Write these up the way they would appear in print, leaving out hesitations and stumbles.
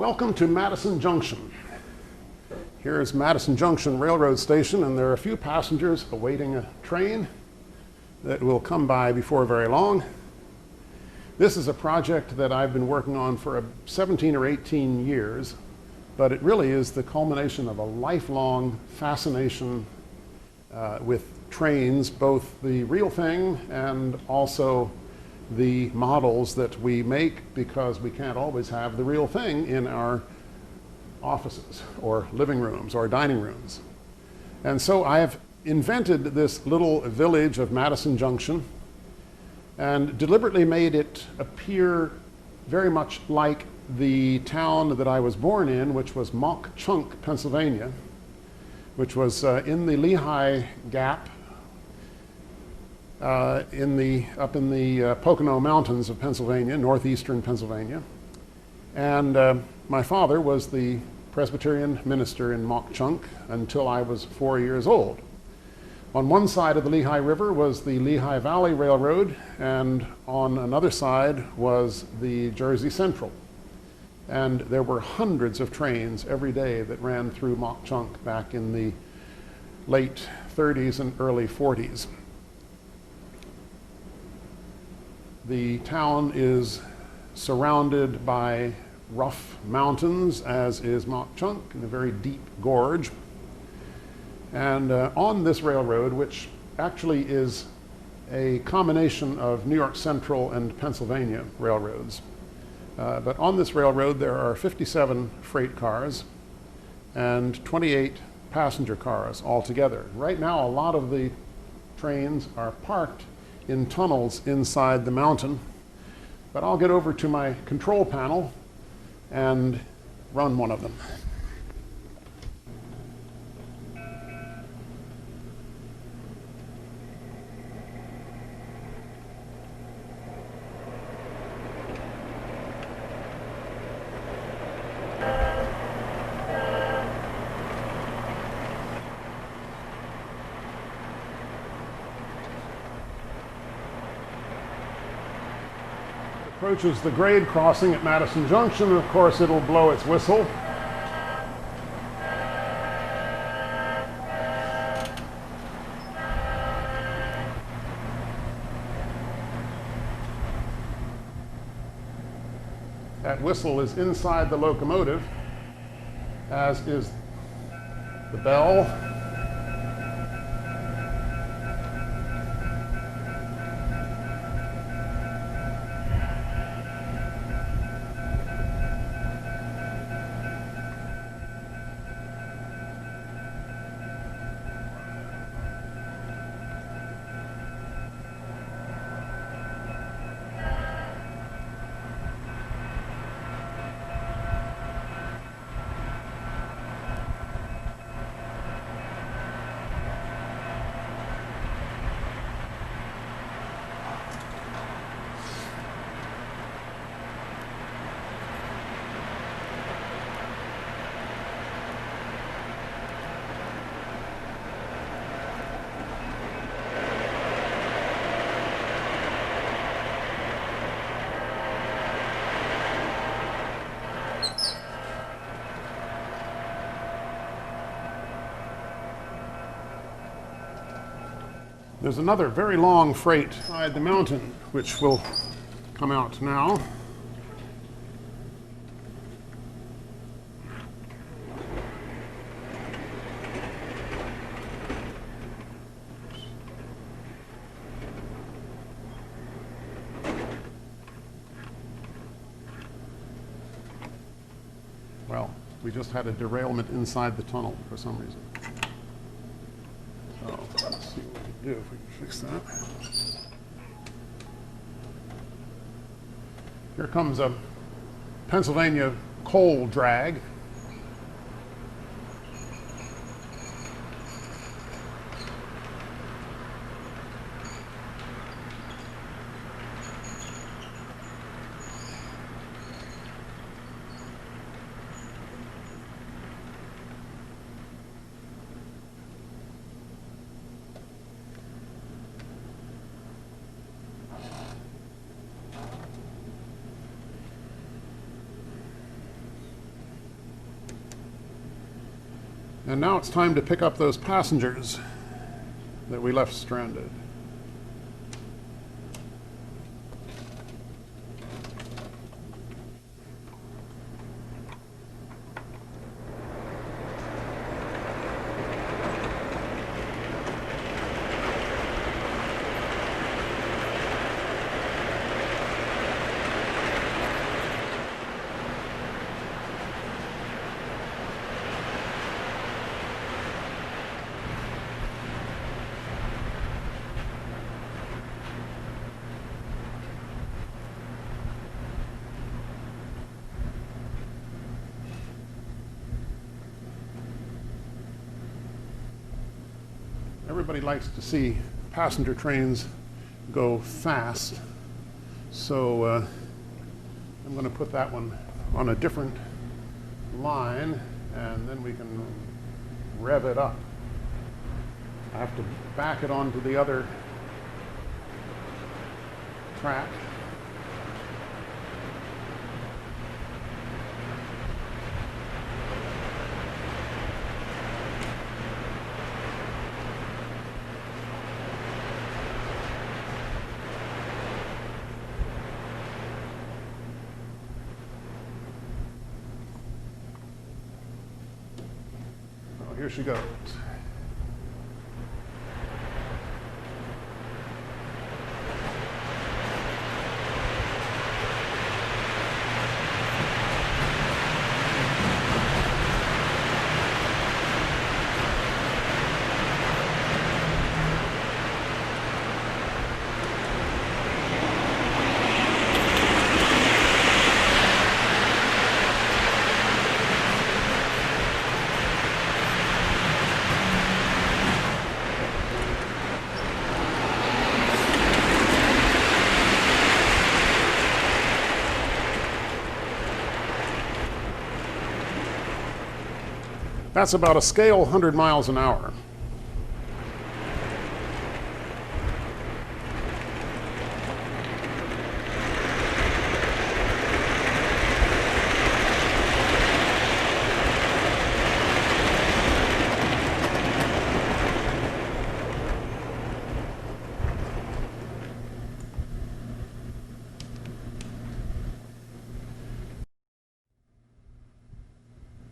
Welcome to Madison Junction. Here is Madison Junction Railroad Station, and there are a few passengers awaiting a train that will come by before very long. This is a project that I've been working on for 17 or 18 years, but it really is the culmination of a lifelong fascination with trains, both the real thing and also the models that we make, because we can't always have the real thing in our offices or living rooms or dining rooms. And so I have invented this little village of Madison Junction and deliberately made it appear very much like the town that I was born in, which was Mock Chunk, Pennsylvania, which was in the Lehigh Gap, up in the Pocono Mountains of Pennsylvania, northeastern Pennsylvania. And my father was the Presbyterian minister in Mock Chunk until I was 4 years old. On one side of the Lehigh River was the Lehigh Valley Railroad, and on another side was the Jersey Central. And there were hundreds of trains every day that ran through Mock Chunk back in the late 30s and early 40s. The town is surrounded by rough mountains, as is Mock Chunk, in a very deep gorge. And on this railroad, which actually is a combination of New York Central and Pennsylvania railroads, but on this railroad there are 57 freight cars and 28 passenger cars altogether. Right now, a lot of the trains are parked in tunnels inside the mountain, but I'll get over to my control panel and run one of them. Approaches the grade crossing at Madison Junction, and of course it'll blow its whistle. That whistle is inside the locomotive, as is the bell. There's another very long freight beside the mountain, which will come out now. Well, we just had a derailment inside the tunnel for some reason. So let's see what we can do if we can fix that. Here comes a Pennsylvania coal drag. And now it's time to pick up those passengers that we left stranded. Everybody likes to see passenger trains go fast, so I'm going to put that one on a different line, and then we can rev it up. I have to back it onto the other track. Here she goes. That's about a scale 100 miles an hour.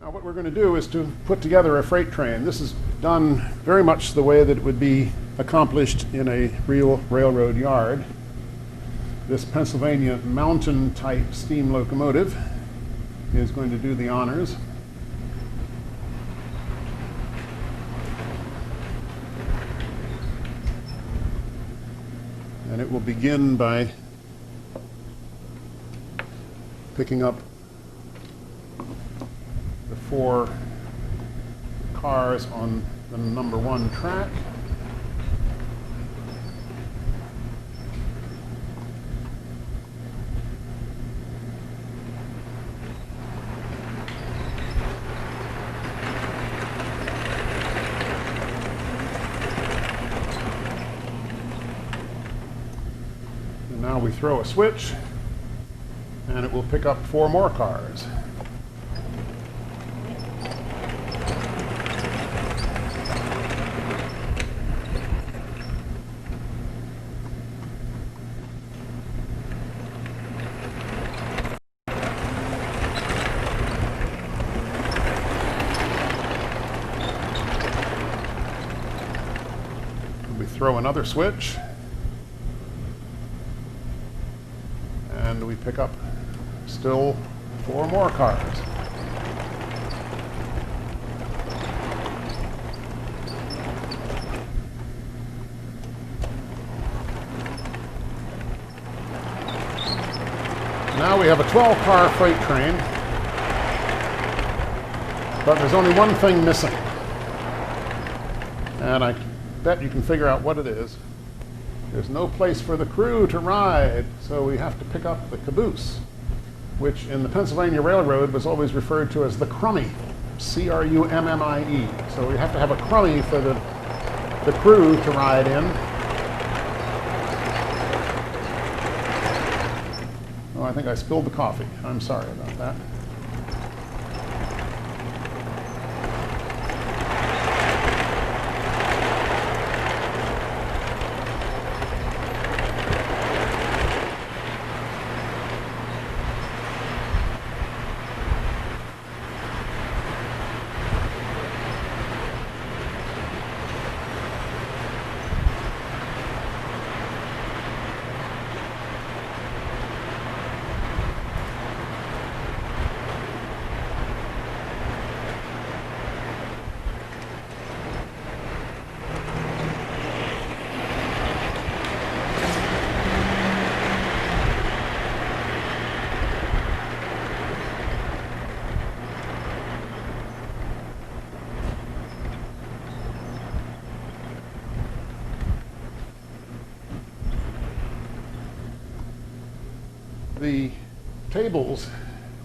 Now what we're going to do is to put together a freight train. This is done very much the way that it would be accomplished in a real railroad yard. This Pennsylvania Mountain type steam locomotive is going to do the honors. And it will begin by picking up the 4 cars on the number 1 track. And now we throw a switch and it will pick up 4 more cars. We throw another switch and we pick up still 4 more cars. Now we have a 12-car freight train, but there's only one thing missing. And I bet you can figure out what it is. There's no place for the crew to ride, so we have to pick up the caboose, which in the Pennsylvania Railroad was always referred to as the crummy, C-R-U-M-M-I-E. So we have to have a crummy for the crew to ride in. Oh, I think I spilled the coffee. I'm sorry about that. The tables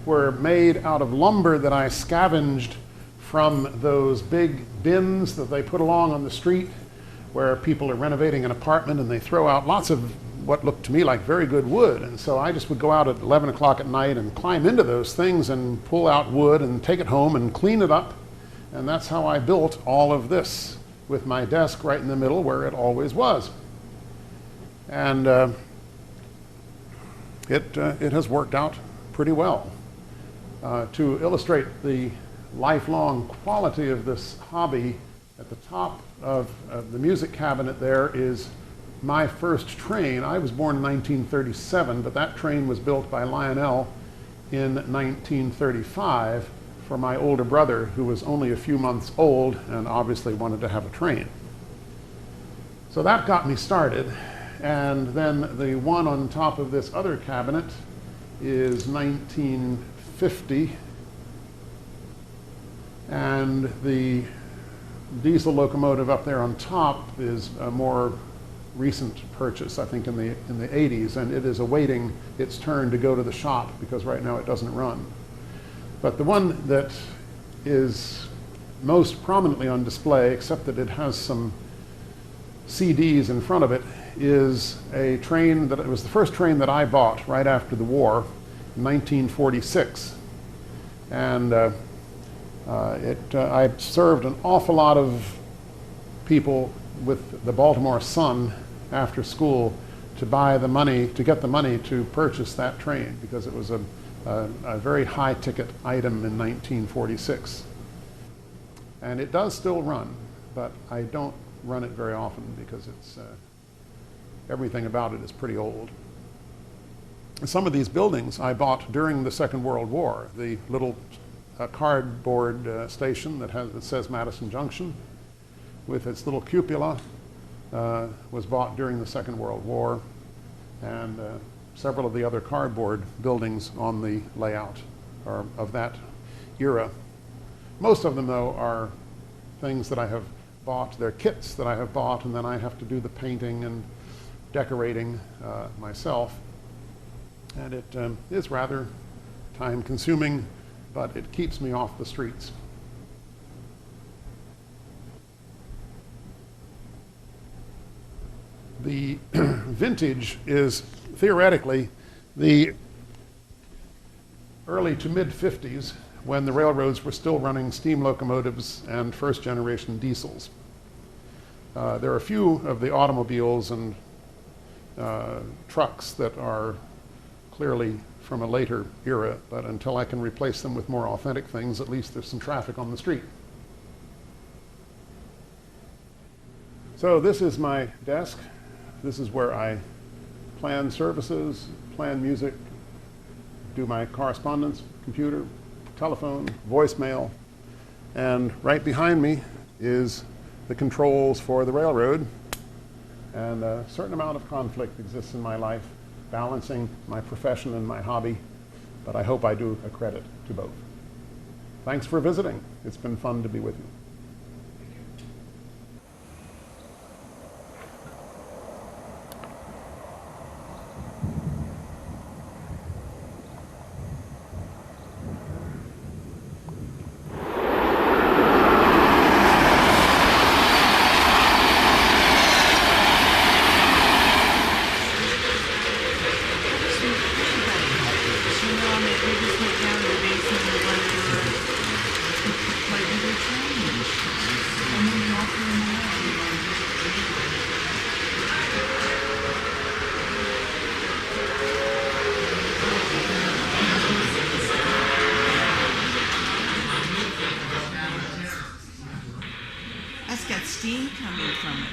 were made out of lumber that I scavenged from those big bins that they put along on the street where people are renovating an apartment and they throw out lots of what looked to me like very good wood. And so I just would go out at 11 o'clock at night and climb into those things and pull out wood and take it home and clean it up. And that's how I built all of this, with my desk right in the middle where it always was. And it has worked out pretty well. To illustrate the lifelong quality of this hobby, at the top of the music cabinet there is my first train. I was born in 1937, but that train was built by Lionel in 1935 for my older brother, who was only a few months old and obviously wanted to have a train. So that got me started. And then the one on top of this other cabinet is 1950. And the diesel locomotive up there on top is a more recent purchase, I think in the 80s, and it is awaiting its turn to go to the shop because right now it doesn't run. But the one that is most prominently on display, except that it has some CDs in front of it, is a train that it was the first train that I bought right after the war in 1946. And I served an awful lot of people with the Baltimore Sun after school to buy the money, to get the money to purchase that train, because it was a very high-ticket item in 1946. And it does still run, but I don't run it very often because it's everything about it is pretty old. Some of these buildings I bought during the Second World War. The little cardboard station that says Madison Junction with its little cupola was bought during the Second World War, and several of the other cardboard buildings on the layout are of that era. Most of them, though, are things that I have bought. They're kits that I have bought, and then I have to do the painting and decorating myself. And it is rather time-consuming, but it keeps me off the streets. The vintage is theoretically the early to mid-50s, when the railroads were still running steam locomotives and first-generation diesels. There are a few of the automobiles and trucks that are clearly from a later era, but until I can replace them with more authentic things, at least there's some traffic on the street. So this is my desk. This is where I plan services, plan music, do my correspondence, computer, telephone, voicemail, and right behind me is the controls for the railroad. And a certain amount of conflict exists in my life, balancing my profession and my hobby, but I hope I do a credit to both. Thanks for visiting. It's been fun to be with you. That's got steam coming from it.